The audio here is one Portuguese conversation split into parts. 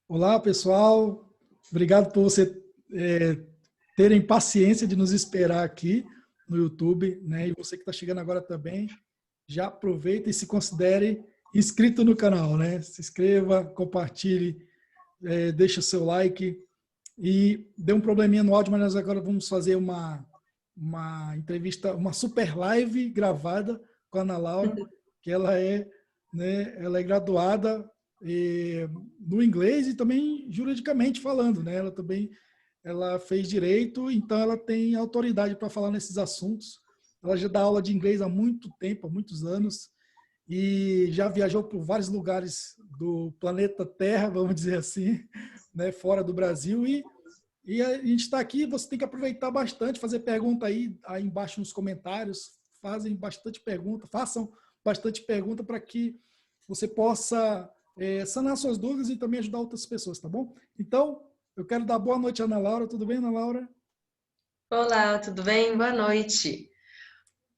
Olá, pessoal. Obrigado por você terem paciência de nos esperar aqui no YouTube, né? E você que está chegando agora também, já aproveita e se considere inscrito no canal, né? Se inscreva, compartilhe, deixe o seu like e deu um probleminha no áudio, mas nós agora vamos fazer uma entrevista, uma super live gravada com a Ana Laura, que ela é graduada no inglês e também juridicamente falando, né? Ela fez direito, então ela tem autoridade para falar nesses assuntos. Ela já dá aula de inglês há muito tempo, há muitos anos, e já viajou por vários lugares do planeta Terra, vamos dizer assim, né? Fora do Brasil, e a gente está aqui, você tem que aproveitar bastante, fazer pergunta aí embaixo nos comentários, façam bastante pergunta para que você possa sanar suas dúvidas e também ajudar outras pessoas, tá bom? Então, eu quero dar boa noite à Ana Laura. Tudo bem, Ana Laura? Olá, tudo bem? Boa noite.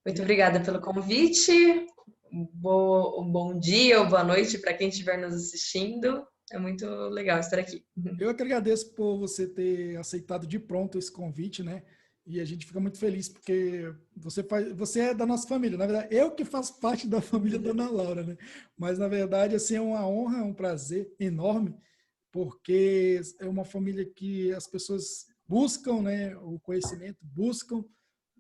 Muito E obrigada pelo convite. Bom dia ou boa noite para quem estiver nos assistindo. É muito legal estar aqui. eu que agradeço por você ter aceitado de pronto esse convite, né? E a gente fica muito feliz porque você é da nossa família. Na verdade, eu que faço parte da família da Ana Laura, né? Mas na verdade, assim, é uma honra, é um prazer enorme, porque é uma família que as pessoas buscam, né, o conhecimento, buscam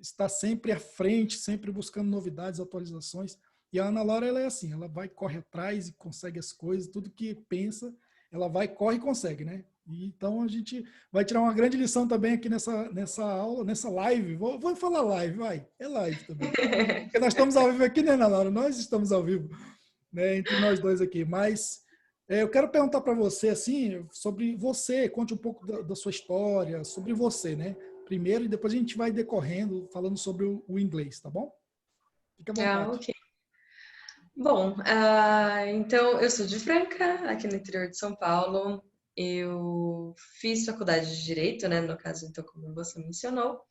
estar sempre à frente, sempre buscando novidades, atualizações. E a Ana Laura, ela é assim, ela vai, corre atrás e consegue as coisas, tudo que pensa, ela vai, corre e consegue, né? E então a gente vai tirar uma grande lição também aqui nessa aula, nessa live. Vou falar live, vai. É live também. Porque nós estamos ao vivo aqui, né, Ana Laura? Nós estamos ao vivo, né, entre nós dois aqui. Mas eu quero perguntar para você, assim, sobre você. Conte um pouco da sua história, sobre você, né? Primeiro, e depois a gente vai decorrendo, falando sobre o inglês, tá bom? Fique à Ah, vontade. ok. Bom, então eu sou de Franca, aqui no interior de São Paulo. Eu fiz faculdade de Direito, né? No caso, então, como você mencionou.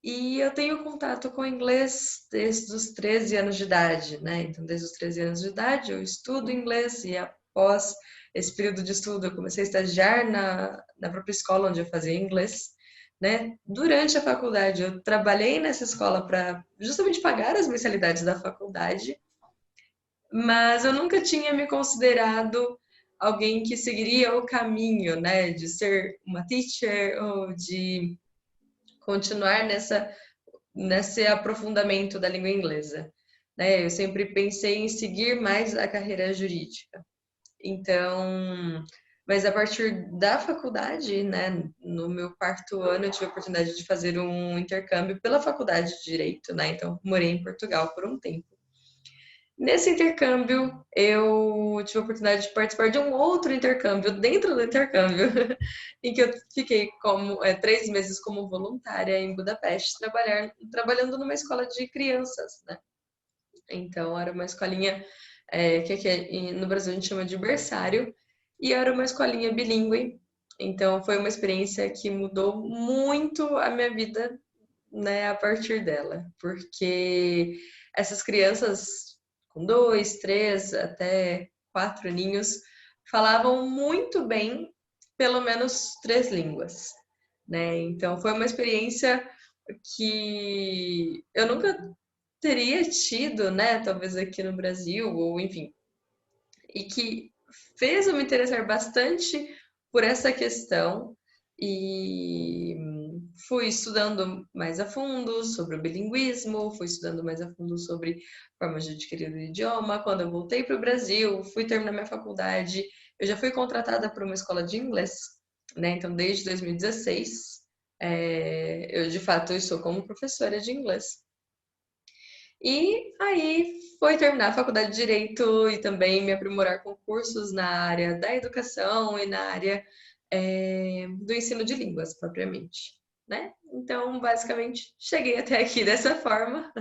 E eu tenho contato com inglês desde os 13 anos de idade, né? Então, desde os 13 anos de idade, eu estudo inglês e após esse período de estudo, eu comecei a estagiar na própria escola onde eu fazia inglês, né? Durante a faculdade, eu trabalhei nessa escola para justamente pagar as mensalidades da faculdade, mas eu nunca tinha me considerado alguém que seguiria o caminho, né? De ser uma teacher ou de continuar nesse aprofundamento da língua inglesa, né? Eu sempre pensei em seguir mais a carreira jurídica. Então, mas a partir da faculdade, né, no meu quarto ano, eu tive a oportunidade de fazer um intercâmbio pela faculdade de Direito, né? Então, morei em Portugal por um tempo. Nesse intercâmbio, eu tive a oportunidade de participar de um outro intercâmbio dentro do intercâmbio, em que eu fiquei como 3 meses como voluntária em Budapeste, trabalhando numa escola de crianças, né? Então, era uma escolinha que aqui no Brasil a gente chama de berçário, e era uma escolinha bilíngue. Então, foi uma experiência que mudou muito a minha vida, né, a partir dela, porque essas crianças com 2, 3, até 4 aninhos falavam muito bem, pelo menos 3 línguas, né? Então foi uma experiência que eu nunca teria tido, né? Talvez aqui no Brasil, ou enfim, e que fez eu me interessar bastante por essa questão e fui estudando mais a fundo sobre o bilinguismo, fui estudando mais a fundo sobre formas de adquirir o idioma. Quando eu voltei para o Brasil, fui terminar minha faculdade, eu já fui contratada para uma escola de inglês, né? Então, desde 2016, eu de fato estou como professora de inglês. E aí foi terminar a faculdade de Direito e também me aprimorar com cursos na área da educação e na área do ensino de línguas, propriamente, né? Então, basicamente, cheguei até aqui dessa forma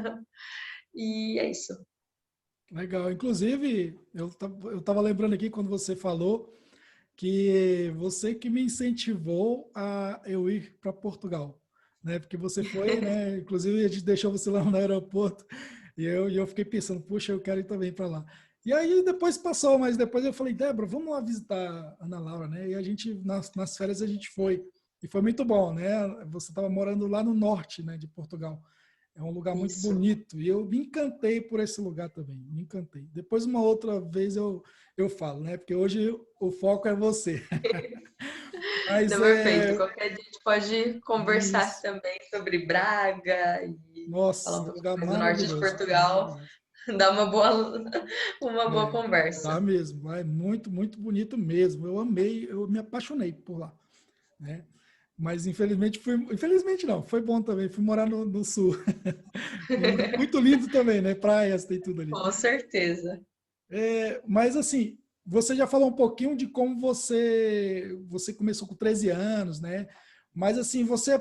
e é isso. Legal. Inclusive, eu estava lembrando aqui quando você falou que você que me incentivou a eu ir para Portugal, né? Porque você foi, né? Inclusive a gente deixou você lá no aeroporto e eu fiquei pensando, puxa, eu quero ir também para lá. E aí depois passou, mas depois eu falei, Débora, vamos lá visitar a Ana Laura, né? E a gente, nas férias a gente foi. E foi muito bom, né? Você estava morando lá no norte, né, de Portugal. É um lugar muito Isso. bonito. E eu me encantei por esse lugar também. Me encantei. Depois, uma outra vez, eu falo, né? Porque hoje o foco é você. Mas Não, perfeito. é Qualquer dia a gente pode conversar isso. também sobre Braga e falar Nossa, um um pouquinho lugar mais do norte de maravilhoso. Portugal. Maravilhoso. Dá uma boa É, conversa. dá mesmo. É muito, muito bonito mesmo. Eu amei, eu me apaixonei por lá, né? Mas infelizmente infelizmente não, foi bom também. Fui morar no sul. E muito lindo também, né? Praias, tem tudo ali. Com certeza. Mas assim, você já falou um pouquinho de como você começou com 13 anos, né? Mas assim, você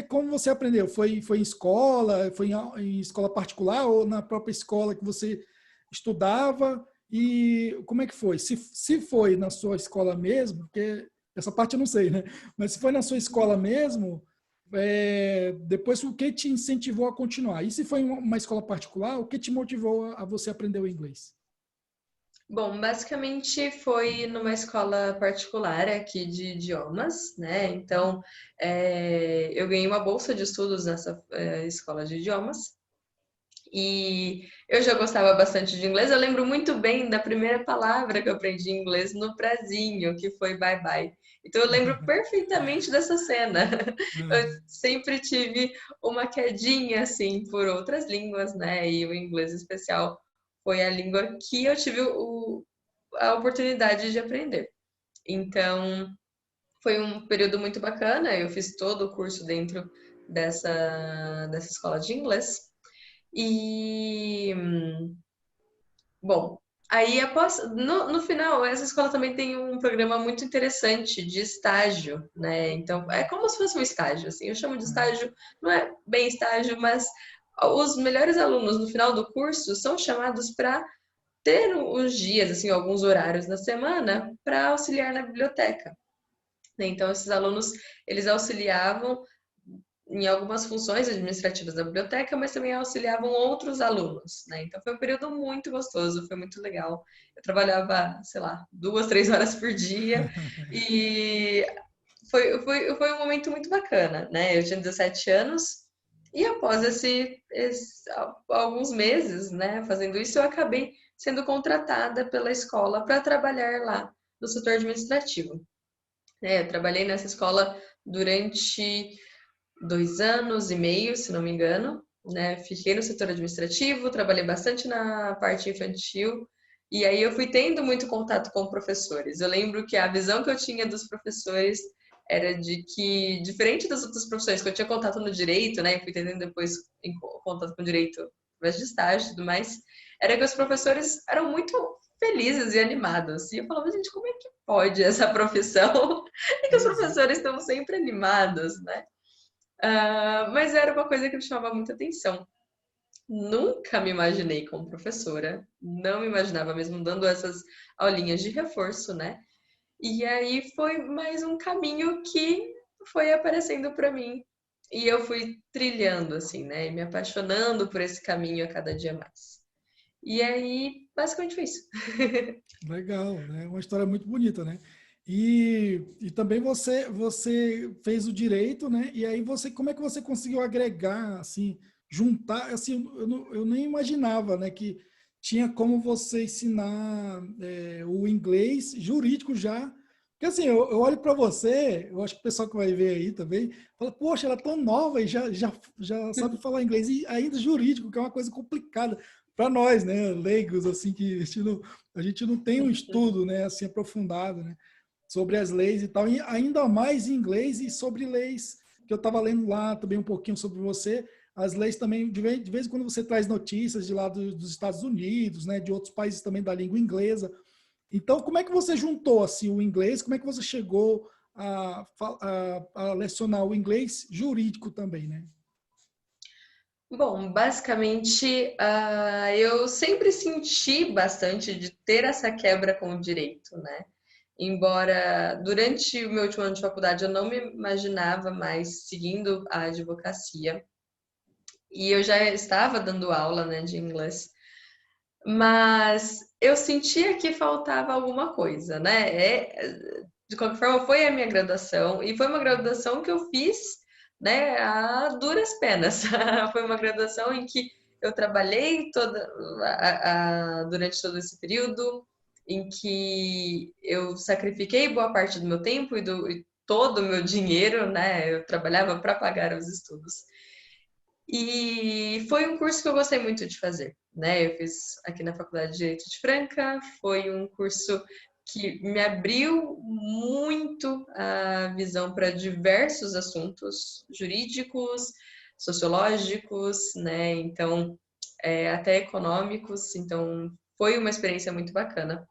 como você aprendeu? Foi em escola, em escola particular ou na própria escola que você estudava? E como é que foi? Se foi na sua escola mesmo, porque essa parte eu não sei, né? Mas se foi na sua escola mesmo, depois o que te incentivou a continuar? E se foi em uma escola particular, o que te motivou a você aprender o inglês? Bom, basicamente foi numa escola particular aqui de idiomas, né? Então, eu ganhei uma bolsa de estudos nessa escola de idiomas e eu já gostava bastante de inglês. Eu lembro muito bem da primeira palavra que eu aprendi em inglês no prazinho, que foi bye bye. Então, eu lembro perfeitamente dessa cena. Eu Ah, sempre tive uma quedinha, assim, por outras línguas, né? E o inglês em especial foi a língua que eu tive a oportunidade de aprender. Então, foi um período muito bacana. Eu fiz todo o curso dentro dessa escola de inglês. E, bom, aí no final, essa escola também tem um programa muito interessante de estágio, né? Então, é como se fosse um estágio, assim. Eu chamo de ah, estágio, não é bem estágio, mas os melhores alunos no final do curso são chamados para ter uns dias, assim, alguns horários na semana para auxiliar na biblioteca, né? Então, esses alunos, eles auxiliavam em algumas funções administrativas da biblioteca, mas também auxiliavam outros alunos, né? Então, foi um período muito gostoso, foi muito legal. Eu trabalhava, sei lá, 2, 3 horas por dia e foi um momento muito bacana, né? Eu tinha 17 anos e após alguns meses, né, fazendo isso, eu acabei sendo contratada pela escola para trabalhar lá no setor administrativo. Eu trabalhei nessa escola durante 2 anos e meio, se não me engano, né? Fiquei no setor administrativo, trabalhei bastante na parte infantil, e aí eu fui tendo muito contato com professores. Eu lembro que a visão que eu tinha dos professores era de que, diferente das outras profissões, que eu tinha contato no direito, né? E fui tendo depois contato com o direito através de estágio e tudo mais, era que os professores eram muito felizes e animados. E eu falava, gente, como é que pode essa profissão? E que os pois é. professores estão sempre animados, né? Mas era uma coisa que me chamava muita atenção. Nunca me imaginei como professora, não me imaginava mesmo dando essas aulinhas de reforço, né? E aí foi mais um caminho que foi aparecendo para mim e eu fui trilhando assim, né? E me apaixonando por esse caminho a cada dia mais. E aí, basicamente foi isso. Legal, né? Uma história muito bonita, né? E também você fez o direito, né? E aí como é que você conseguiu agregar, assim, juntar, assim, eu nem imaginava, né, que tinha como você ensinar o inglês jurídico já. Porque assim, eu olho para você, eu acho que o pessoal que vai ver aí também, fala, poxa, ela é tão nova e já sabe falar inglês, e ainda jurídico, que é uma coisa complicada para nós, né, leigos, assim, que a gente não tem um estudo, né, assim, aprofundado, né, sobre as leis e tal, e ainda mais em inglês e sobre leis, que eu estava lendo lá também um pouquinho sobre você, as leis também, de vez em quando você traz notícias de lá dos Estados Unidos, né, de outros países também da língua inglesa. Então, como é que você juntou, assim, o inglês, como é que você chegou a lecionar o inglês jurídico também, né? Bom, basicamente, eu sempre senti bastante de ter essa quebra com o direito, né? Embora durante o meu último ano de faculdade eu não me imaginava mais seguindo a advocacia, e eu já estava dando aula, né, de inglês. Mas eu sentia que faltava alguma coisa, né? De qualquer forma, foi a minha graduação, e foi uma graduação que eu fiz, né, a duras penas. Foi uma graduação em que eu trabalhei durante todo esse período, em que eu sacrifiquei boa parte do meu tempo e todo o meu dinheiro, né? Eu trabalhava para pagar os estudos. E foi um curso que eu gostei muito de fazer, né? Eu fiz aqui na Faculdade de Direito de Franca, foi um curso que me abriu muito a visão para diversos assuntos jurídicos, sociológicos, né? Então, até econômicos. Então, foi uma experiência muito bacana.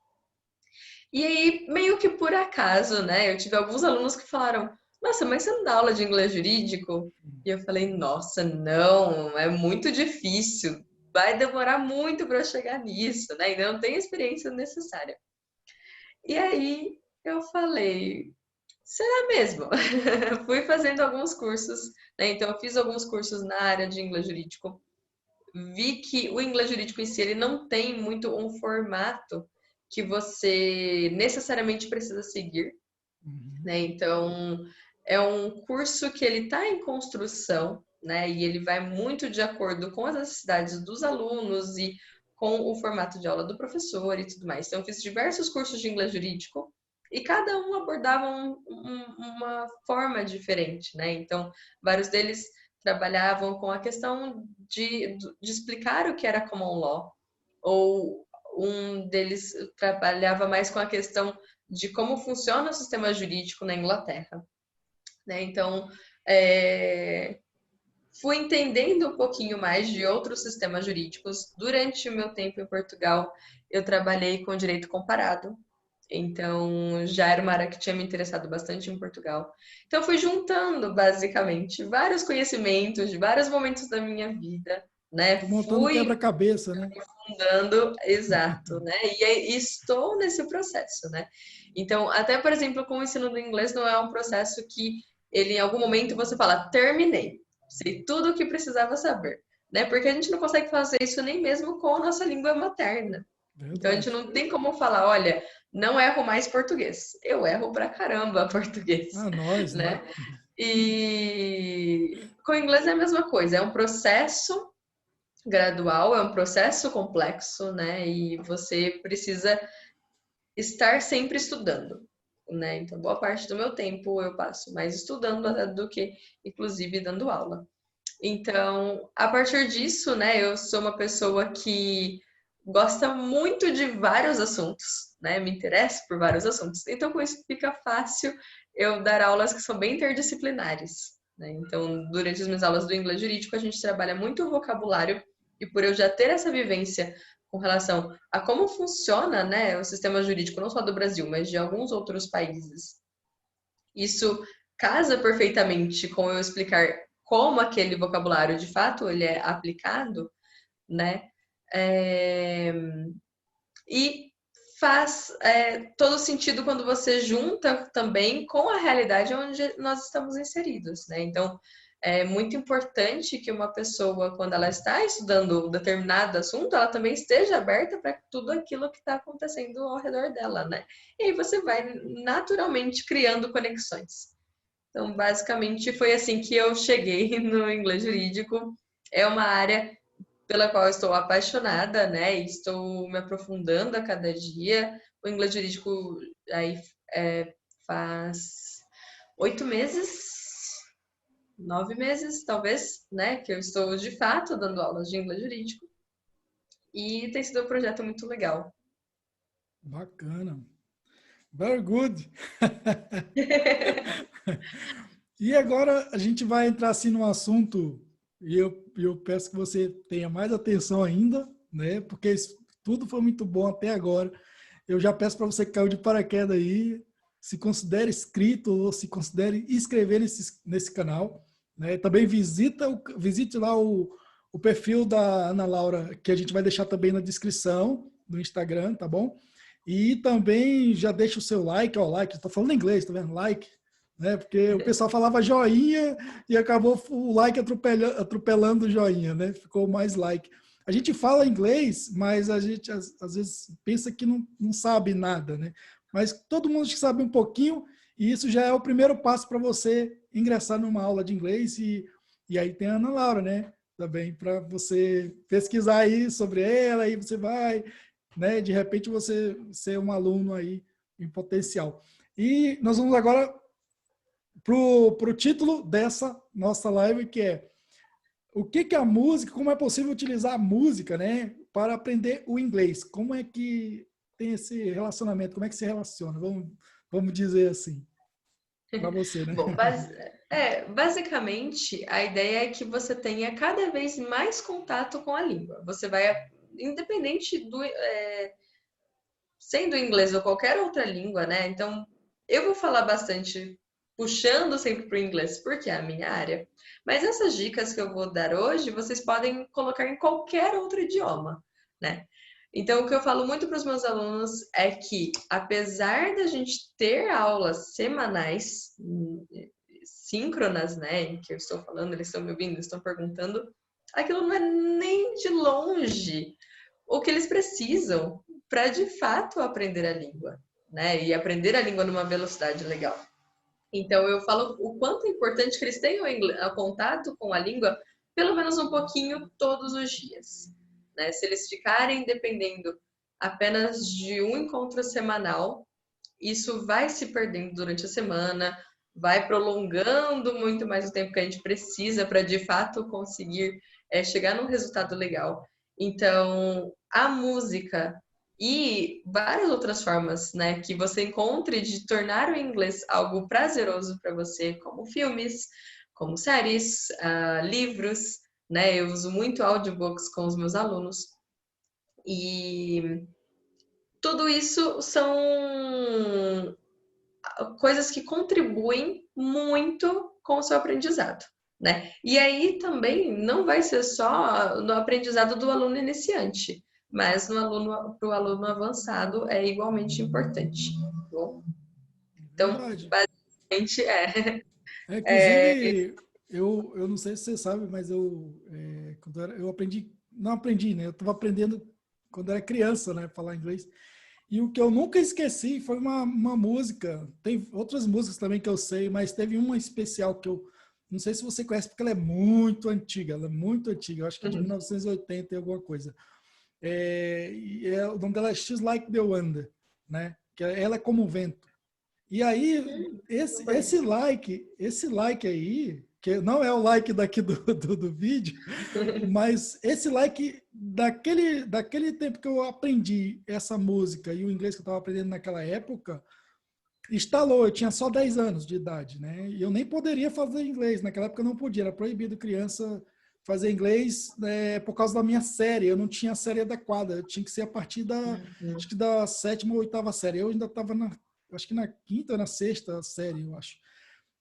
E aí, meio que por acaso, né? Eu tive alguns alunos que falaram: Nossa, mas você não dá aula de inglês jurídico? E eu falei: Nossa, não, é muito difícil. Vai demorar muito para eu chegar nisso, né? Ainda não tenho a experiência necessária. E aí eu falei: Será mesmo? Fui fazendo alguns cursos, né? Então, eu fiz alguns cursos na área de inglês jurídico. Vi que o inglês jurídico em si ele não tem muito um formato que você necessariamente precisa seguir, Uhum. né? Então, é um curso que ele está em construção, né? E ele vai muito de acordo com as necessidades dos alunos e com o formato de aula do professor e tudo mais. Então, eu fiz diversos cursos de inglês jurídico e cada um abordava uma forma diferente, né? Então, vários deles trabalhavam com a questão de explicar o que era common law, ou um deles trabalhava mais com a questão de como funciona o sistema jurídico na Inglaterra, né? Então, é, fui entendendo um pouquinho mais de outros sistemas jurídicos. Durante o meu tempo em Portugal, eu trabalhei com direito comparado. Então, já era uma área que tinha me interessado bastante em Portugal. Então, fui juntando, basicamente, vários conhecimentos de vários momentos da minha vida, né? Tô montando um Fui quebra-cabeça, né? mudando, exato, né? E estou nesse processo, né? Então, até, por exemplo, com o ensino do inglês, não é um processo que ele, em algum momento, você fala, terminei, sei tudo o que precisava saber, né? Porque a gente não consegue fazer isso nem mesmo com a nossa língua materna. Então, a gente Verdade. não tem como falar, olha, não erro mais português. Eu erro pra caramba português, Ah, nós, né? né? E com o inglês é a mesma coisa, é um processo gradual, é um processo complexo, né? E você precisa estar sempre estudando, né? Então, boa parte do meu tempo eu passo mais estudando do que, inclusive, dando aula. Então, a partir disso, né, eu sou uma pessoa que gosta muito de vários assuntos, né? Me interessa por vários assuntos. Então, com isso fica fácil eu dar aulas que são bem interdisciplinares, né? Então, durante as minhas aulas do inglês jurídico, a gente trabalha muito o vocabulário e por eu já ter essa vivência com relação a como funciona, né, o sistema jurídico não só do Brasil, mas de alguns outros países, isso casa perfeitamente com eu explicar como aquele vocabulário de fato ele é aplicado, né? É, e faz todo sentido quando você junta também com a realidade onde nós estamos inseridos, né? Então, é muito importante que uma pessoa, quando ela está estudando um determinado assunto, ela também esteja aberta para tudo aquilo que está acontecendo ao redor dela, né? E aí você vai naturalmente criando conexões. Então, basicamente, foi assim que eu cheguei no inglês jurídico. É uma área pela qual eu estou apaixonada, né? E estou me aprofundando a cada dia. O inglês jurídico aí faz 8 meses, 9 meses, talvez, né? Que eu estou de fato dando aulas de inglês jurídico. E tem sido um projeto muito legal. Bacana. Very good. E agora a gente vai entrar assim num assunto e eu peço que você tenha mais atenção ainda, né? Porque tudo foi muito bom até agora. Eu já peço para você que caiu de paraquedas aí, se considere inscrito ou se considere inscrever nesse canal, né? Também visite lá o perfil da Ana Laura, que a gente vai deixar também na descrição do Instagram, tá bom? E também já deixa o seu like, ó, like, estou falando em inglês, tá vendo? Like, né? Porque o pessoal falava joinha e acabou o like atropelando o joinha, né? Ficou mais like. a gente fala inglês, mas a gente às vezes pensa que não sabe nada, né? Mas todo mundo sabe um pouquinho e isso já é o primeiro passo para você ingressar numa aula de inglês e aí tem a Ana Laura, né? Também para você pesquisar aí sobre ela, aí você vai, né? De repente você ser um aluno aí em potencial. E nós vamos agora para o título dessa nossa live, que é o que é a música, como é possível utilizar a música, né, para aprender o inglês? Como é que tem esse relacionamento? Como é que se relaciona? Vamos dizer assim, para você, né? Bom, basicamente, a ideia é que você tenha cada vez mais contato com a língua. Você vai, independente sendo inglês ou qualquer outra língua, né? Então, eu vou falar bastante puxando sempre para o inglês, porque é a minha área. Mas essas dicas que eu vou dar hoje, vocês podem colocar em qualquer outro idioma, né? Então, o que eu falo muito para os meus alunos é que, apesar da gente ter aulas semanais, síncronas, né, em que eu estou falando, eles estão me ouvindo, estão perguntando, aquilo não é nem de longe o que eles precisam para de fato aprender a língua, né? E aprender a língua numa velocidade legal. Então eu falo o quanto é importante que eles tenham contato com a língua pelo menos um pouquinho todos os dias, né? Se eles ficarem dependendo apenas de um encontro semanal, isso vai se perdendo durante a semana, vai prolongando muito mais o tempo que a gente precisa para de fato conseguir chegar num resultado legal. Então, a música e várias outras formas, né, que você encontre de tornar o inglês algo prazeroso para você, como filmes, como séries, livros, né? Eu uso muito audiobooks com os meus alunos e tudo isso são coisas que contribuem muito com o seu aprendizado, né? E aí também não vai ser só no aprendizado do aluno iniciante, mas para o aluno avançado é igualmente importante. Tá bom? Então, Verdade. basicamente Inclusive, eu não sei se você sabe, mas quando eu aprendi, não aprendi, né? Eu estava aprendendo quando era criança, né? Falar inglês. E o que eu nunca esqueci foi uma música. Tem outras músicas também que eu sei, mas teve uma especial que eu não sei se você conhece, porque ela é muito antiga. Ela é muito antiga. Eu acho que é de 1980 e alguma coisa. O nome dela é She's Like the Wind, né? Que ela é como o vento. E aí, esse like aí, que não é o like daqui do vídeo, mas esse like daquele tempo que eu aprendi essa música e o inglês que eu estava aprendendo naquela época, instalou. Eu tinha só 10 anos de idade, né? E eu nem poderia fazer inglês. Naquela época eu não podia, era proibido criança fazer inglês, né, por causa da minha série. Eu não tinha a série adequada. Eu tinha que ser a partir acho que da sétima ou oitava série. Eu ainda estava acho que na quinta ou na sexta série, eu acho.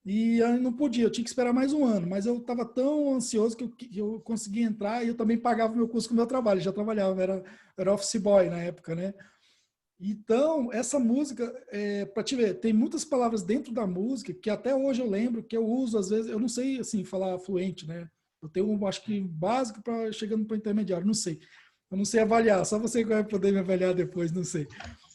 E eu não podia, eu tinha que esperar mais um ano, mas eu estava tão ansioso que eu consegui entrar e eu também pagava meu curso com o meu trabalho, eu já trabalhava, era office boy na época, né? Então, essa música, para te ver, tem muitas palavras dentro da música que até hoje eu lembro, que eu uso às vezes, eu não sei assim falar fluente, né? Eu tenho acho que básico para chegando para intermediário, não sei. Eu não sei avaliar, só você vai poder me avaliar depois, não sei.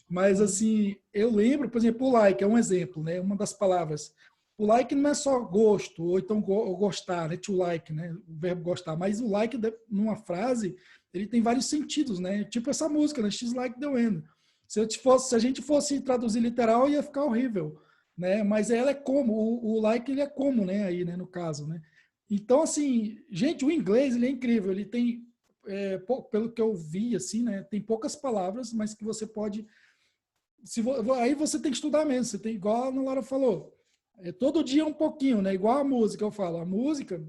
Mas assim, eu lembro, por exemplo, o like é um exemplo, né? Uma das palavras. O like não é só gosto, ou então gostar, né? To like, né? O verbo gostar. Mas o like, numa frase, ele tem vários sentidos, né? Tipo essa música, né? She's like the wind. Se a gente fosse traduzir literal, ia ficar horrível, né? Mas ela é como, o like ele é como, né? Aí, né? No caso, né? Então, assim, gente, o inglês ele é incrível. Ele tem, pelo que eu vi, assim, né? Tem poucas palavras, mas que você pode aí você tem que estudar mesmo, você tem, igual a Ana Laura falou, todo dia um pouquinho, né? Igual a música, eu falo, a música,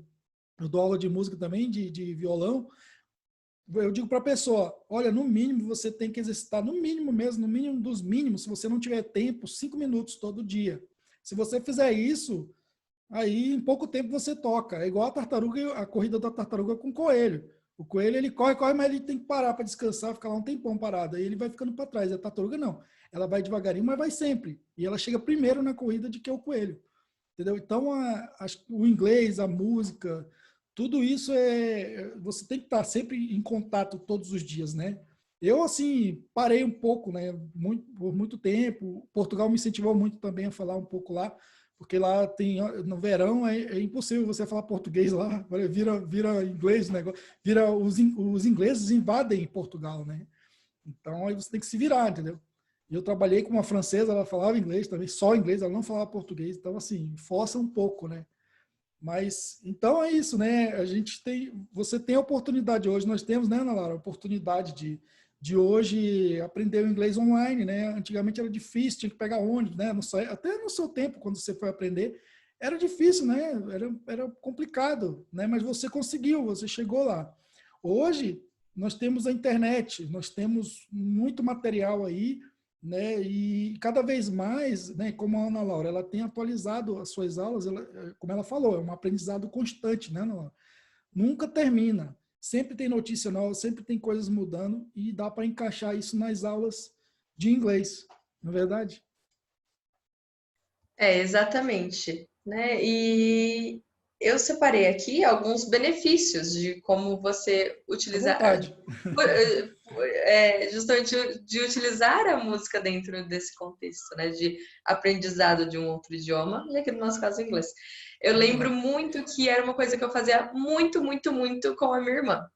eu dou aula de música também, de violão, eu digo para a pessoa, olha, no mínimo você tem que exercitar, no mínimo mesmo, no mínimo dos mínimos, se você não tiver tempo, 5 minutos todo dia. Se você fizer isso, aí em pouco tempo você toca. É igual a tartaruga, a corrida da tartaruga com o coelho. O coelho ele corre, corre, mas ele tem que parar para descansar, ficar lá um tempão parado. Aí ele vai ficando para trás. A tartaruga não. Ela vai devagarinho, mas vai sempre. E ela chega primeiro na corrida de que é o coelho. Entendeu? Então, o inglês, a música, tudo isso você tem que estar sempre em contato todos os dias, né? Eu, assim, parei um pouco, né? Por muito tempo. Portugal me incentivou muito também a falar um pouco lá, porque lá tem, no verão, é impossível você falar português lá, vira inglês o negócio, os ingleses invadem Portugal, né? Então, aí você tem que se virar, entendeu? E eu trabalhei com uma francesa, ela falava inglês também, só inglês, ela não falava português, então, assim, força um pouco, né? Mas, então é isso, né? Você tem a oportunidade hoje, nós temos, né, Ana Laura, a oportunidade de hoje aprender o inglês online, né? Antigamente era difícil, tinha que pegar ônibus, né? Até no seu tempo, quando você foi aprender, era difícil, né? Era complicado, né? Mas você conseguiu, você chegou lá. Hoje, nós temos a internet, nós temos muito material aí, né? E cada vez mais, né, como a Ana Laura, ela tem atualizado as suas aulas, como ela falou, é um aprendizado constante, né, Ana Laura? Nunca termina. Sempre tem notícia nova, sempre tem coisas mudando e dá para encaixar isso nas aulas de inglês, não é verdade? É, exatamente, né? E eu separei aqui alguns benefícios de como você À utilizar, vontade. justamente de utilizar a música dentro desse contexto, né? De aprendizado de um outro idioma, e aqui no nosso caso, inglês. Eu lembro Legal. muito que era uma coisa que eu fazia muito, muito, muito com a minha irmã.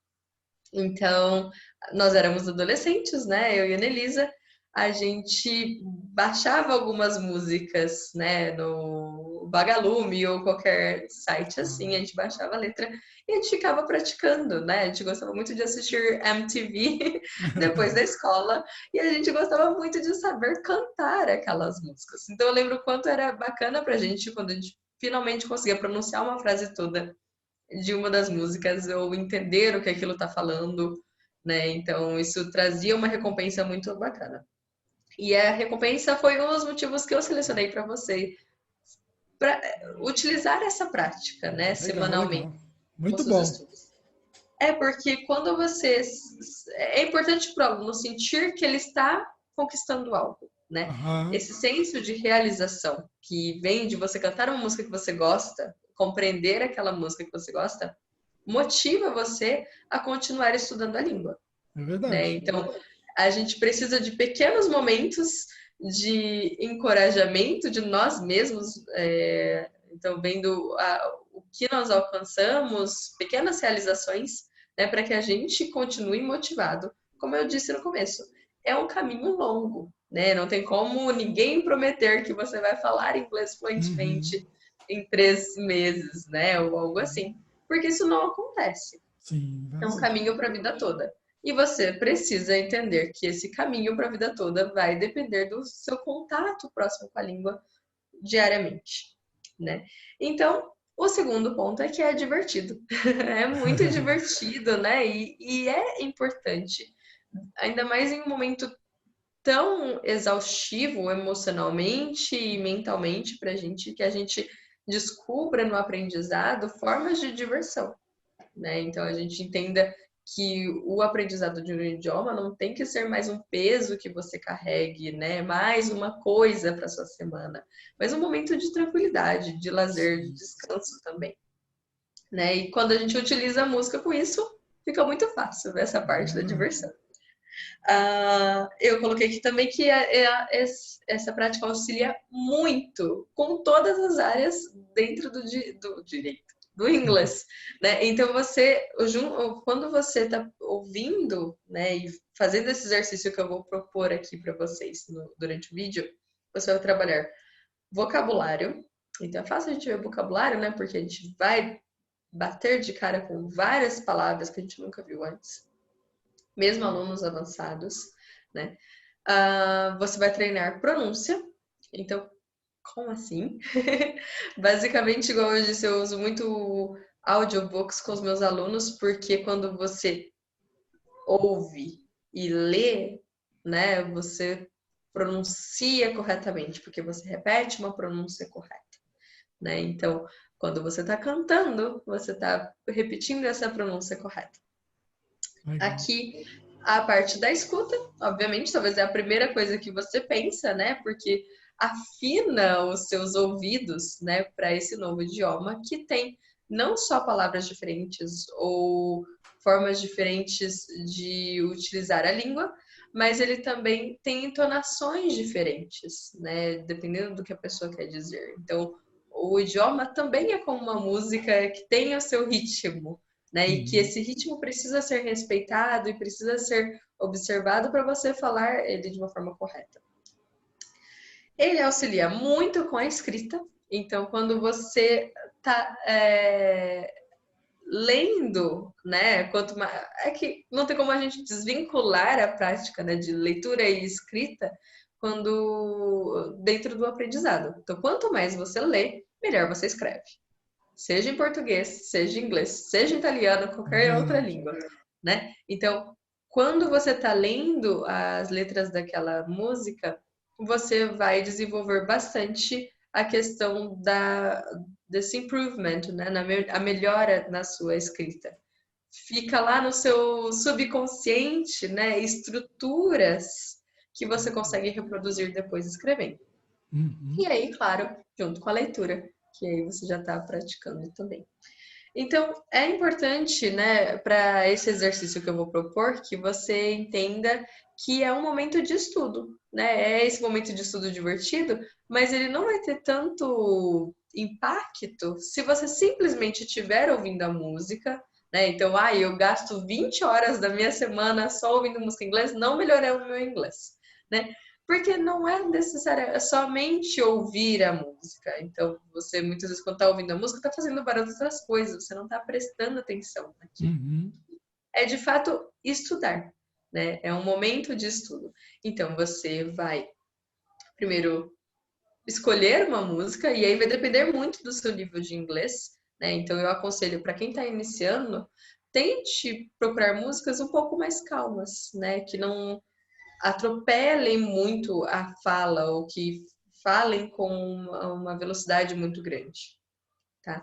Então, nós éramos adolescentes, né? Eu e a Nelisa, a gente baixava algumas músicas, né, no Vagalume ou qualquer site assim, a Ah, gente baixava a letra e a gente ficava praticando, né? A gente gostava muito de assistir MTV depois da escola e a gente gostava muito de saber cantar aquelas músicas. Então eu lembro o quanto era bacana pra gente quando a gente finalmente conseguia pronunciar uma frase toda de uma das músicas ou entender o que aquilo está falando, né? Então isso trazia uma recompensa muito bacana. E a recompensa foi um dos motivos que eu selecionei para você para utilizar essa prática, né, legal, semanalmente legal. com Muito seus bom. estudos. É porque quando você é importante para o aluno sentir que ele está conquistando algo, né? Aham. Esse senso de realização que vem de você cantar uma música que você gosta, compreender aquela música que você gosta, motiva você a continuar estudando a língua, É né? verdade. Então, a gente precisa de pequenos momentos de encorajamento de nós mesmos, então, vendo o que nós alcançamos, pequenas realizações, né, para que a gente continue motivado. Como eu disse no começo, é um caminho longo, né? Não tem como ninguém prometer que você vai falar inglês Uhum. fluentemente em 3 meses, né? Ou algo assim, porque isso não acontece. Sim, É um verdade. caminho para a vida toda. E você precisa entender que esse caminho para a vida toda vai depender do seu contato próximo com a língua diariamente, né? Então, o segundo ponto é que é divertido. É muito divertido, né? E é importante, ainda mais em um momento tão exaustivo emocionalmente e mentalmente para a gente, que a gente descubra no aprendizado formas de diversão, né? Então a gente entenda que o aprendizado de um idioma não tem que ser mais um peso que você carregue, né? Mais uma coisa para sua semana, mas um momento de tranquilidade, de lazer, de Sim. descanso também, né? E quando a gente utiliza a música com isso, fica muito fácil essa É parte da verdade. diversão. Eu coloquei aqui também que essa prática auxilia muito com todas as áreas dentro do direito, do inglês, né? Então quando você está ouvindo, né, e fazendo esse exercício que eu vou propor aqui para vocês durante o vídeo, você vai trabalhar vocabulário. Então é fácil a gente ver vocabulário, né? Porque a gente vai bater de cara com várias palavras que a gente nunca viu antes, mesmo alunos avançados, né? Você vai treinar pronúncia. Então, como assim? Basicamente, igual eu disse, eu uso muito audiobooks com os meus alunos, porque quando você ouve e lê, né, você pronuncia corretamente, porque você repete uma pronúncia correta, né? Então, quando você está cantando, você está repetindo essa pronúncia correta. Legal. Aqui, a parte da escuta, obviamente, talvez é a primeira coisa que você pensa, né? Porque afina os seus ouvidos, né, para esse novo idioma que tem não só palavras diferentes ou formas diferentes de utilizar a língua, mas ele também tem entonações diferentes, né? Dependendo do que a pessoa quer dizer. Então, o idioma também é como uma música que tem o seu ritmo, né? E que esse ritmo precisa ser respeitado e precisa ser observado para você falar ele de uma forma correta. Ele auxilia muito com a escrita. Então, quando você está lendo, né? É que não tem como a gente desvincular a prática, né, de leitura e escrita quando dentro do aprendizado. Então, quanto mais você lê, melhor você escreve. Seja em português, seja em inglês, seja em italiano, qualquer outra língua, né? Então, quando você está lendo as letras daquela música, você vai desenvolver bastante a questão desse improvement, né? A melhora na sua escrita. Fica lá no seu subconsciente, né? Estruturas que você consegue reproduzir depois escrevendo. E aí, claro, junto com a leitura, que aí você já está praticando também. Então, é importante, né, para esse exercício que eu vou propor, que você entenda que é um momento de estudo, né? É esse momento de estudo divertido, mas ele não vai ter tanto impacto se você simplesmente estiver ouvindo a música, né? Então, eu gasto 20 horas da minha semana só ouvindo música em inglês, não melhorei o meu inglês, né? Porque não é necessário, é somente ouvir a música. Então, você muitas vezes, quando está ouvindo a música, está fazendo várias outras coisas, você não está prestando atenção naquilo. É de fato estudar, né? É um momento de estudo. Então, você vai primeiro escolher uma música, e aí vai depender muito do seu nível de inglês, né? Então, eu aconselho para quem está iniciando, tente procurar músicas um pouco mais calmas, né? Que não atropelem muito a fala ou que falem com uma velocidade muito grande, tá?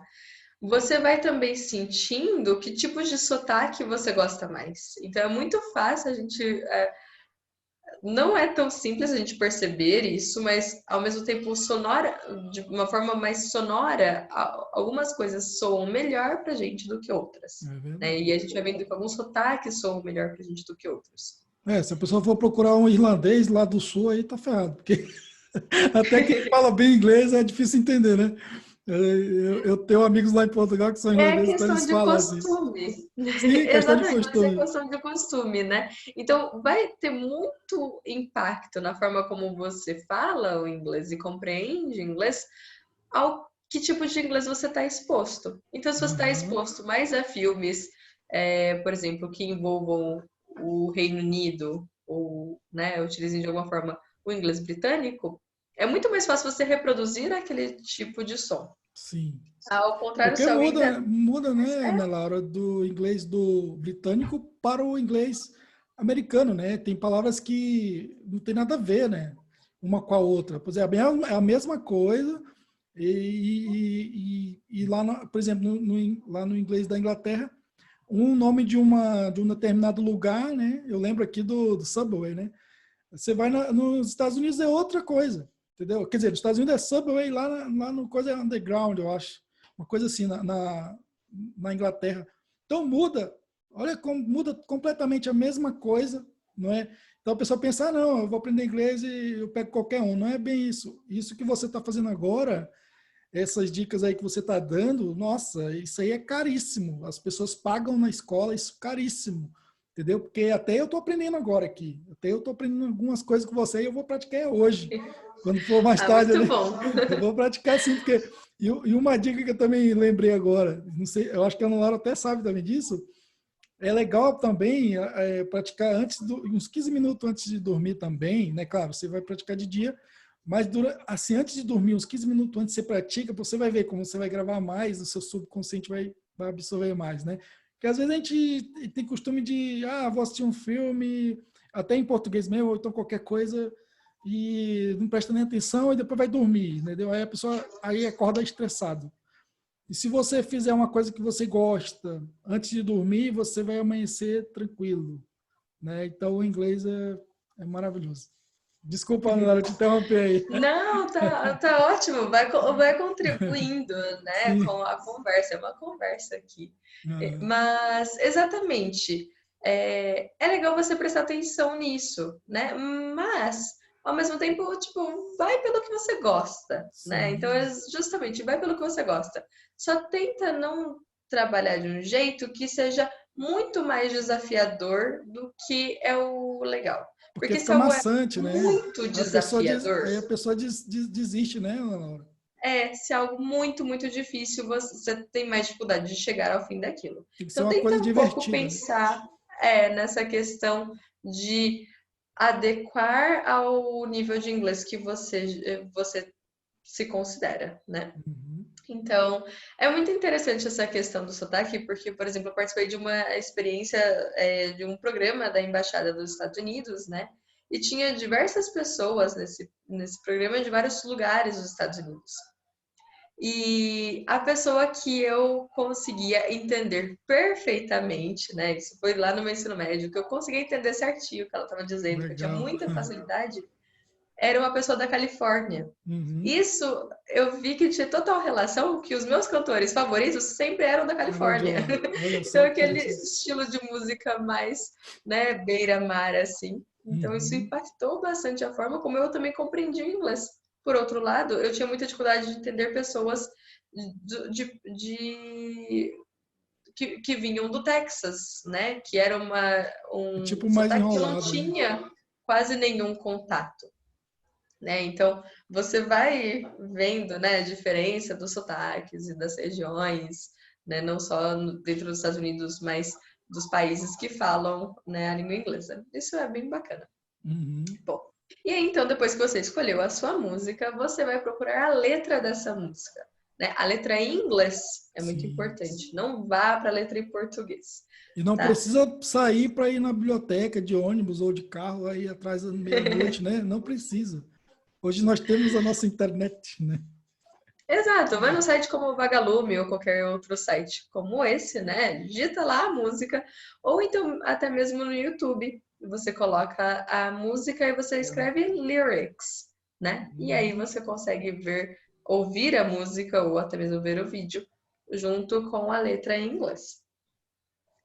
Você vai também sentindo que tipos de sotaque você gosta mais. Então é muito fácil a gente não é tão simples a gente perceber isso, mas ao mesmo tempo sonora, de uma forma mais sonora, algumas coisas soam melhor pra gente do que outras, né? E a gente vai vendo que alguns sotaques soam melhor pra gente do que outros. Se a pessoa for procurar um irlandês lá do sul, aí tá ferrado, porque até quem fala bem inglês é difícil entender, né? Eu tenho amigos lá em Portugal que são É irlandeses, então questão eles de falam assim. costume. Sim, questão de Exatamente, mas é costume. questão de costume, né? Então, vai ter muito impacto na forma como você fala o inglês e compreende o inglês ao que tipo de inglês você está exposto. Então, se você está exposto mais a filmes, por exemplo, que envolvam o Reino Unido ou, né, utilizem de alguma forma o inglês britânico, é muito mais fácil você reproduzir aquele tipo de som. Sim. Ao contrário, Porque se alguém muda, der muda, né, Laura, do inglês do britânico para o inglês americano, né? Tem palavras que não tem nada a ver, né? Uma com a outra. Pois é a mesma coisa. E lá, por exemplo, lá no inglês da Inglaterra, um nome de um determinado lugar, né? Eu lembro aqui do Subway, né? Você vai nos Estados Unidos é outra coisa, entendeu? Quer dizer, nos Estados Unidos é Subway, lá no coisa é Underground, eu acho. Uma coisa assim, na Inglaterra. Então muda, olha como muda completamente a mesma coisa, não é? Então a pessoa pensa, não, eu vou aprender inglês e eu pego qualquer um. Não é bem isso. Isso que você está fazendo agora, essas dicas aí que você está dando, nossa, isso aí é caríssimo. As pessoas pagam na escola isso caríssimo, entendeu? Porque até eu estou aprendendo agora aqui. Até eu estou aprendendo algumas coisas com você e eu vou praticar hoje. Quando for mais tarde, muito bom. eu vou praticar sim, porque... E uma dica que eu também lembrei agora, não sei, eu acho que a Ana Laura até sabe também disso, é legal também praticar uns 15 minutos antes de dormir também, né? Claro, você vai praticar de dia, mas assim, antes de dormir, uns 15 minutos antes você pratica, você vai ver como você vai gravar mais, o seu subconsciente vai absorver mais, né? Porque às vezes a gente tem costume de, vou assistir um filme, até em português mesmo, ou então qualquer coisa, e não presta nem atenção e depois vai dormir, entendeu? Aí a pessoa acorda estressado. E se você fizer uma coisa que você gosta antes de dormir, você vai amanhecer tranquilo, né? Então o inglês é maravilhoso. Desculpa, Nora, te interromper aí. Não, tá ótimo, vai contribuindo, né, Sim. com a conversa, é uma conversa aqui. Aham. Mas, exatamente, é legal você prestar atenção nisso, né, mas, ao mesmo tempo, tipo, vai pelo que você gosta, né, então, Sim. justamente, vai pelo que você gosta. Só tenta não trabalhar de um jeito que seja muito mais desafiador do que é o legal. Porque Porque se fica algo é maçante, né? muito Aí a pessoa, desafiador, aí a pessoa desiste, né, Laura? se é algo muito, muito difícil, você tem mais dificuldade de chegar ao fim daquilo. Tem que ser Então, uma tenta coisa um pouco divertida, né? pensar nessa questão de adequar ao nível de inglês que você se considera, né? Uhum. Então, é muito interessante essa questão do sotaque, porque, por exemplo, eu participei de uma experiência de um programa da Embaixada dos Estados Unidos, né? E tinha diversas pessoas nesse programa de vários lugares dos Estados Unidos. E a pessoa que eu conseguia entender perfeitamente, né? Isso foi lá no meu ensino médio, que eu conseguia entender certinho o que ela estava dizendo, que eu tinha Legal. muita facilidade, era uma pessoa da Califórnia. Uhum. Isso eu vi que tinha total relação que os meus cantores favoritos sempre eram da Era de Califórnia. lá. Olha Então, só que aquele interessante. estilo de música mais, né, beira-mar, assim. Então, isso Uhum. impactou bastante a forma como eu também compreendi o inglês. Por outro lado, eu tinha muita dificuldade de entender pessoas que vinham do Texas, né? Que era É um tipo mais sotaque que eu não enrolado, né? tinha quase nenhum contato, né? Então, você vai vendo, né, a diferença dos sotaques e das regiões, né, não só dentro dos Estados Unidos, mas dos países que falam, né, a língua inglesa. Isso é bem bacana. Uhum. Bom, e aí então, depois que você escolheu a sua música, você vai procurar a letra dessa música, né? A letra em inglês é muito Sim. importante. Não vá para a letra em português, E não tá? precisa sair para ir na biblioteca de ônibus ou de carro aí atrás da meia-noite, né? Não precisa. Hoje nós temos a nossa internet, né? Exato, vai no site como o Vagalume ou qualquer outro site como esse, né? Digita lá a música, ou então até mesmo no YouTube. Você coloca a música e você escreve lyrics, né? E aí Uhum. você consegue ouvir a música ou até mesmo ver o vídeo junto com a letra em inglês.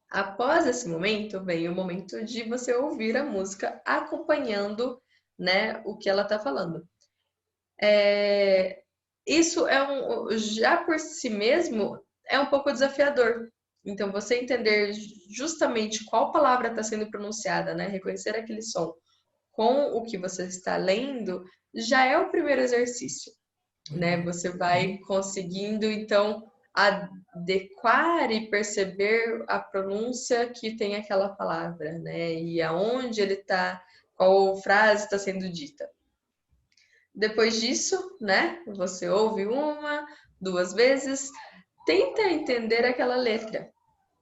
Após esse momento, vem o momento de você ouvir a música acompanhando, né, o que ela está falando. Isso já por si mesmo, é um pouco desafiador. Então, você entender justamente qual palavra está sendo pronunciada, né? Reconhecer aquele som com o que você está lendo, já é o primeiro exercício, né? Legal. Você vai conseguindo, então, adequar e perceber a pronúncia que tem aquela palavra, né? E aonde ele está, qual frase está sendo dita. Depois disso, né, você ouve uma, duas vezes, tenta entender aquela letra.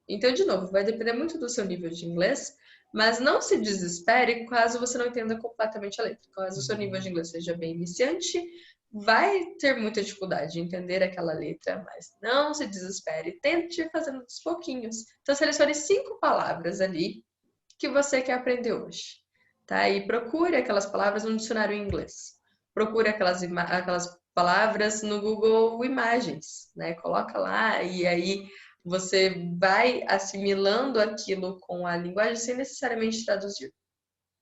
Então, de novo, vai depender muito do seu nível de inglês, mas não se desespere caso você não entenda completamente a letra. Caso o seu nível de Uhum. inglês seja bem iniciante, vai ter muita dificuldade de entender aquela letra, mas não se desespere. Tente ir fazendo aos pouquinhos. Então, selecione 5 palavras ali que você quer aprender hoje, tá? E procure aquelas palavras no dicionário em inglês. Procure aquelas palavras no Google Imagens, né? Coloca lá e aí você vai assimilando aquilo com a linguagem sem necessariamente traduzir.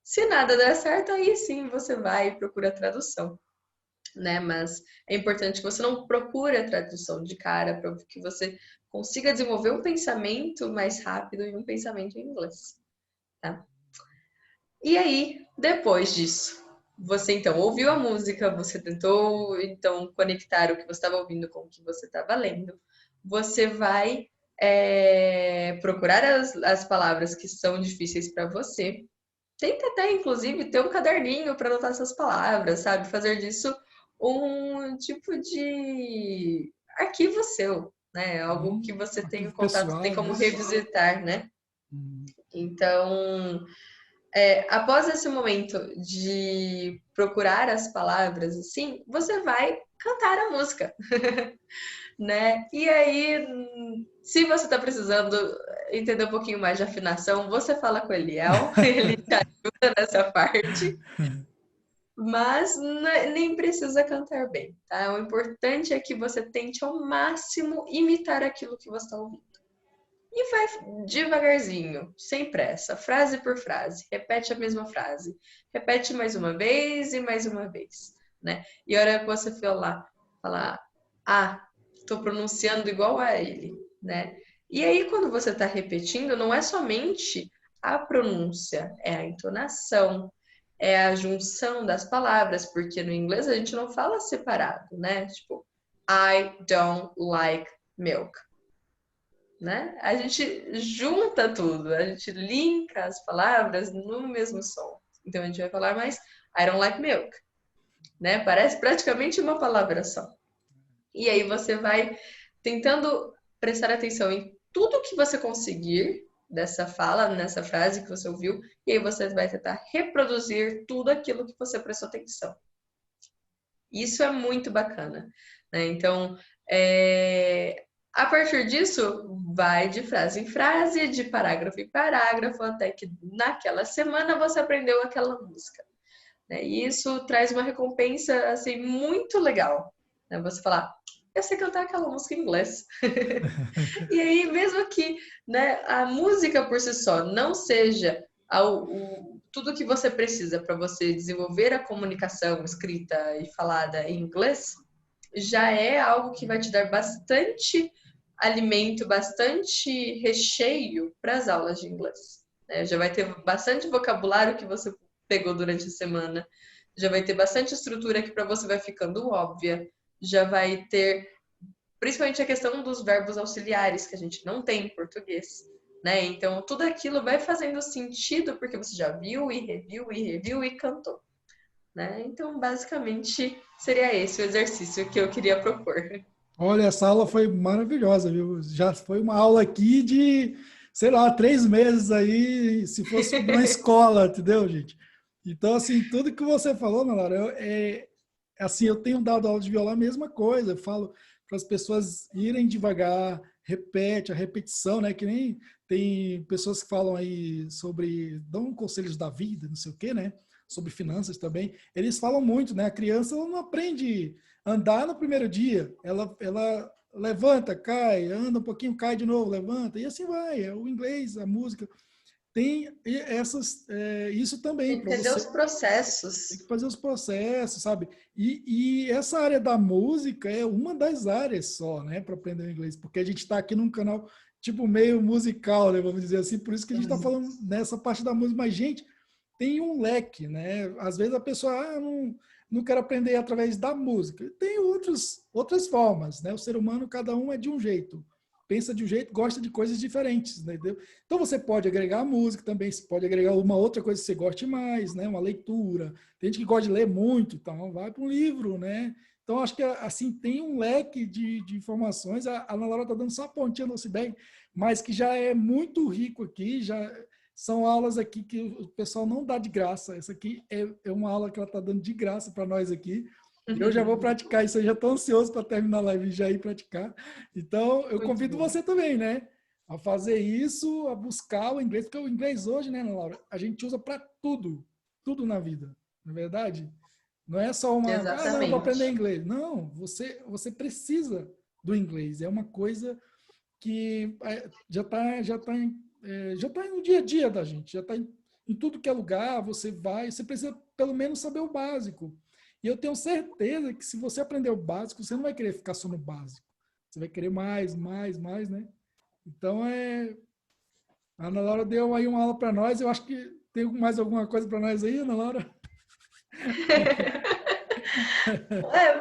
Se nada der certo, aí sim você vai e procura a tradução, né? Mas é importante que você não procure a tradução de cara para que você consiga desenvolver um pensamento mais rápido e um pensamento em inglês, tá? E aí, depois disso, você então ouviu a música, você tentou então conectar o que você estava ouvindo com o que você estava lendo. Você vai procurar as palavras que são difíceis para você. Tenta até, inclusive, ter um caderninho para anotar essas palavras, sabe? Fazer disso um tipo de arquivo seu, né? Algo que você tem o Arquivo contato, tem pessoal, como né? revisitar, né? Uhum. Então, após esse momento de procurar as palavras, assim, você vai cantar a música, né? E aí, se você está precisando entender um pouquinho mais de afinação, você fala com o Eliel, ele te ajuda nessa parte. mas nem precisa cantar bem, tá? O importante é que você tente ao máximo imitar aquilo que você está ouvindo. E vai devagarzinho, sem pressa, frase por frase. Repete a mesma frase. Repete mais uma vez e mais uma vez, né? E a hora que você for lá, falar, estou pronunciando igual a ele, né? E aí, quando você está repetindo, não é somente a pronúncia, é a entonação, é a junção das palavras, porque no inglês a gente não fala separado, né? Tipo, I don't like milk, né? A gente junta tudo, a gente linka as palavras no mesmo som. Então a gente vai falar mais I don't like milk, né? Parece praticamente uma palavra só. E aí você vai tentando prestar atenção em tudo que você conseguir dessa fala, nessa frase que você ouviu, e aí você vai tentar reproduzir tudo aquilo que você prestou atenção. Isso é muito bacana, né? Então, a partir disso, vai de frase em frase, de parágrafo em parágrafo, até que naquela semana você aprendeu aquela música, né? E isso traz uma recompensa, assim, muito legal, né? Você falar, eu sei cantar aquela música em inglês. E aí, mesmo que, né, a música por si só não seja tudo que você precisa para você desenvolver a comunicação escrita e falada em inglês, já é algo que vai te dar bastante alimento, bastante recheio para as aulas de inglês, né? Já vai ter bastante vocabulário que você pegou durante a semana, já vai ter bastante estrutura que para você vai ficando óbvia, já vai ter principalmente a questão dos verbos auxiliares que a gente não tem em português, né? Então tudo aquilo vai fazendo sentido porque você já viu e reviu e cantou, né? Então basicamente seria esse o exercício que eu queria propor. Olha, essa aula foi maravilhosa, viu? Já foi uma aula aqui de, sei lá, 3 meses aí, se fosse numa escola, entendeu, gente? Então, assim, tudo que você falou, Nalara, assim, eu tenho dado aula de violão a mesma coisa. Eu falo para as pessoas irem devagar, repete, a repetição, né? Que nem tem pessoas que falam aí sobre, dão conselhos da vida, não sei o quê, né? Sobre finanças também. Eles falam muito, né? A criança ela não aprende andar no primeiro dia, ela levanta, cai, anda um pouquinho, cai de novo, levanta, e assim vai. É o inglês, a música. Tem isso também, para Entender você os tem que processos. fazer os processos, sabe? E essa área da música é uma das áreas só, né, para aprender o inglês, porque a gente está aqui num canal tipo meio musical, né, vamos dizer assim, por isso que a gente está falando nessa parte da música, mas, gente, tem um leque, né? Às vezes a pessoa, não quero aprender através da música. Tem outras formas, né? O ser humano, cada um é de um jeito. Pensa de um jeito, gosta de coisas diferentes, né? Entendeu? Então você pode agregar a música também, você pode agregar uma outra coisa que você goste mais, né? Uma leitura. Tem gente que gosta de ler muito, então vai para um livro, né? Então acho que assim tem um leque de informações. A Ana Laura está dando só a pontinha do iceberg, mas que já é muito rico aqui, já são aulas aqui que o pessoal não dá de graça. Essa aqui é uma aula que ela está dando de graça para nós aqui. Eu já vou praticar isso, eu já estou ansioso para terminar a live e já ir praticar. Então, eu Muito convido bom. você também, né? A fazer isso, a buscar o inglês, porque o inglês hoje, né, Ana Laura, a gente usa para tudo, tudo na vida, não é verdade? Não é só não, eu vou aprender Exatamente. inglês. Não, você precisa do inglês. É uma coisa que já tá no dia a dia da gente, já está em tudo que é lugar, você precisa pelo menos saber o básico. E eu tenho certeza que se você aprender o básico, você não vai querer ficar só no básico. Você vai querer mais, mais, mais, né? Então, a Ana Laura deu aí uma aula para nós. Eu acho que tem mais alguma coisa para nós aí, Ana Laura?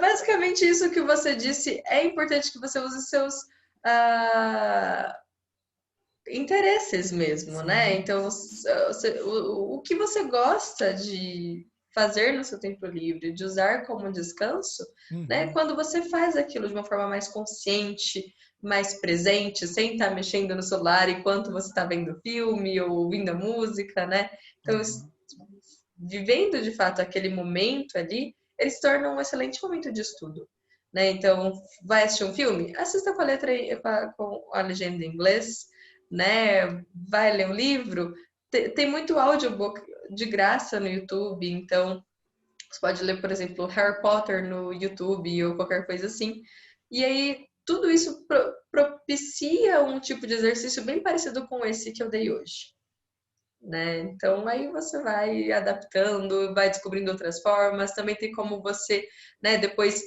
Basicamente isso que você disse. É importante que você use seus ah, interesses mesmo, né? Sim. Então, o que você gosta de fazer no seu tempo livre, de usar como descanso, né? Uhum. Quando você faz aquilo de uma forma mais consciente, mais presente, sem estar mexendo no celular enquanto você está vendo filme ou ouvindo a música, né? Então, Uhum. vivendo de fato aquele momento ali, ele se torna um excelente momento de estudo. Né? Então, vai assistir um filme? Assista com a letra com a legenda em inglês, né? Vai ler um livro? Tem muito audiobook de graça no YouTube, então Você pode ler, por exemplo, Harry Potter no YouTube ou qualquer coisa assim. E aí, tudo isso propicia um tipo de exercício bem parecido com esse que eu dei hoje, né? Então, aí você vai adaptando, vai descobrindo outras formas. Também tem como você, né, depois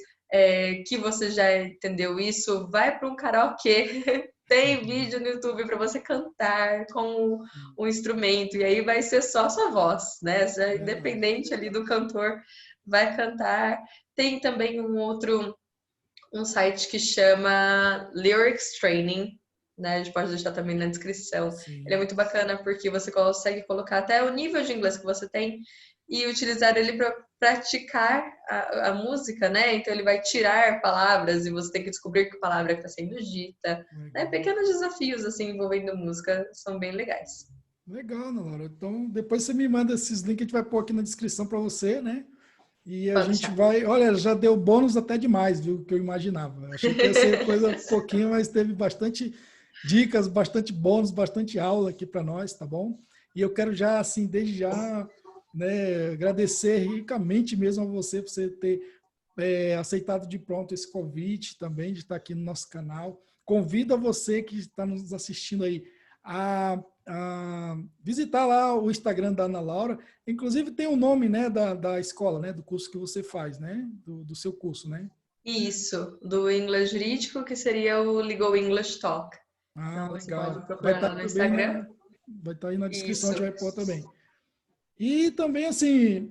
que você já entendeu isso, vai para um karaokê. Tem vídeo no YouTube para você cantar com o instrumento, e aí vai ser só sua voz, né? Verdade. Independente ali do cantor, vai cantar. Tem também um site que chama Lyrics Training, né? A gente pode deixar também na descrição. Ele é Sim. muito bacana porque você consegue colocar até o nível de inglês que você tem e utilizar ele para praticar a música, né? Então ele vai tirar palavras e você tem que descobrir que palavra está sendo dita, né? Legal. Pequenos desafios assim envolvendo música são bem legais. Legal, Ana Laura. Então, depois você me manda esses links, a gente vai pôr aqui na descrição para você, né? E a Pode gente deixar. vai. Olha, já deu bônus até demais, viu? Que eu imaginava. Eu achei que ia ser coisa pouquinho, mas teve bastante dicas, bastante bônus, bastante aula aqui para nós, tá bom? E eu quero já, assim, desde já, né, agradecer ricamente mesmo a você por você ter aceitado de pronto esse convite também, de estar aqui no nosso canal. Convido a você que está nos assistindo aí a visitar lá o Instagram da Ana Laura. Inclusive tem o nome, né, da escola, né, do curso que você faz, né, do seu curso, né? Isso, do inglês jurídico, que seria o Legal English Talk. Ah, Então você pode legal. Vai procurar estar lá no também Instagram. vai estar aí na descrição, a gente Isso. vai pôr também. E também, assim,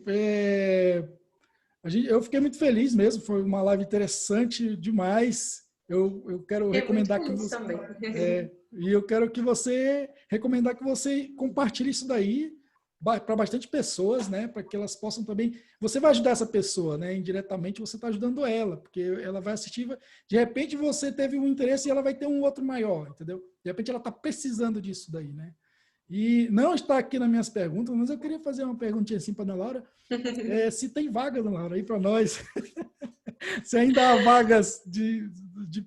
eu fiquei muito feliz mesmo, foi uma live interessante demais. Eu quero Fiquei muito recomendar que feliz você, também. e eu quero que você recomendar que você compartilhe isso daí para bastante pessoas, né? Para que elas possam também. Você vai ajudar essa pessoa, né? Indiretamente você está ajudando ela, porque ela vai assistir. De repente você teve um interesse e ela vai ter um outro maior, entendeu? De repente ela está precisando disso daí, né? E não está aqui nas minhas perguntas, mas eu queria fazer uma perguntinha assim para a Ana Laura. Se tem vaga, Ana Laura, aí para nós. Se ainda há vagas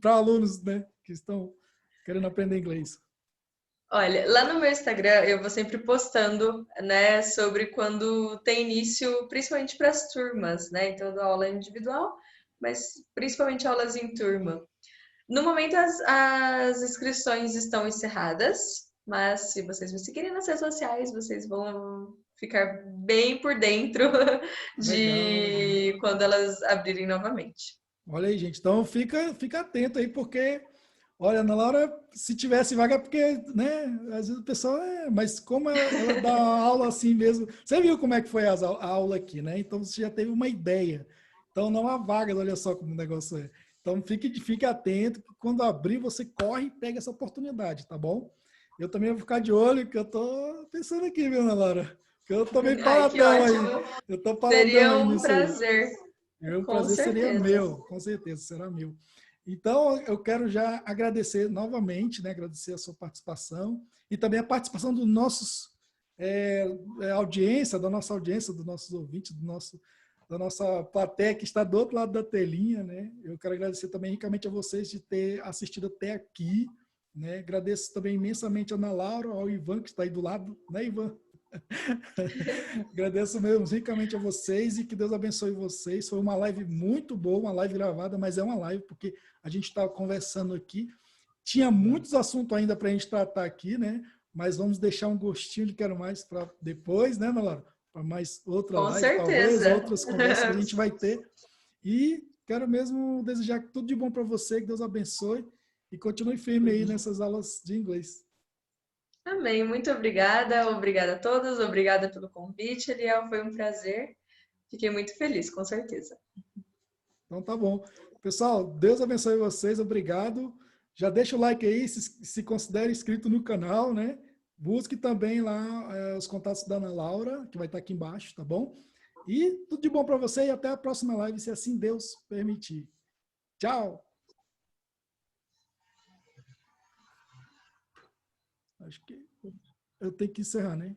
para alunos, né, que estão querendo aprender inglês. Olha, lá no meu Instagram eu vou sempre postando, né, sobre quando tem início, principalmente para as turmas, né? Então eu dou aula individual, mas principalmente aulas em turma. No momento as inscrições estão encerradas, mas se vocês me seguirem nas redes sociais, vocês vão ficar bem por dentro Legal, legal. de quando elas abrirem novamente. Olha aí, gente. Então fica atento aí, porque, olha, na Laura, se tivesse vaga, é porque, né, às vezes o pessoal mas como ela dá aula assim mesmo, você viu como é que foi a aula aqui, né? Então você já teve uma ideia. Então não há vagas, olha só como o negócio é. Então fique atento, que quando abrir, você corre e pega essa oportunidade, tá bom? Eu também vou ficar de olho, que eu tô pensando aqui, viu, Ana Laura? Que eu tô meio Ai, que paradão aí. ótimo! Eu tô paradão Seria aí um nisso aí. prazer, O com prazer seria certeza. meu, com certeza, será meu. Então, eu quero já agradecer novamente, né, agradecer a sua participação e também a participação dos nossos audiência, da nossa audiência, dos nossos ouvintes, da nossa plateia que está do outro lado da telinha, né? Eu quero agradecer também ricamente a vocês de ter assistido até aqui, né? Agradeço também imensamente a Ana Laura, ao Ivan que está aí do lado, né, Ivan? Agradeço mesmo ricamente a vocês e que Deus abençoe vocês. Foi uma live muito boa, uma live gravada, mas é uma live porque a gente estava conversando aqui. Tinha muitos assuntos ainda para a gente tratar aqui, né? Mas vamos deixar um gostinho de quero mais para depois, né, Malara? Para mais outra Com live, talvez, certeza. outras conversas que a gente vai ter. E quero mesmo desejar tudo de bom para você, que Deus abençoe e continue firme aí nessas aulas de inglês. Amém. Muito obrigada. Obrigada a todos. Obrigada pelo convite, Eliel. Foi um prazer. Fiquei muito feliz, com certeza. Então tá bom. Pessoal, Deus abençoe vocês, obrigado. Já deixa o like aí, se considere inscrito no canal, né? Busque também lá os contatos da Ana Laura, que vai estar aqui embaixo, tá bom? E tudo de bom para você e até a próxima live, se assim Deus permitir. Tchau! Acho que eu tenho que encerrar, né?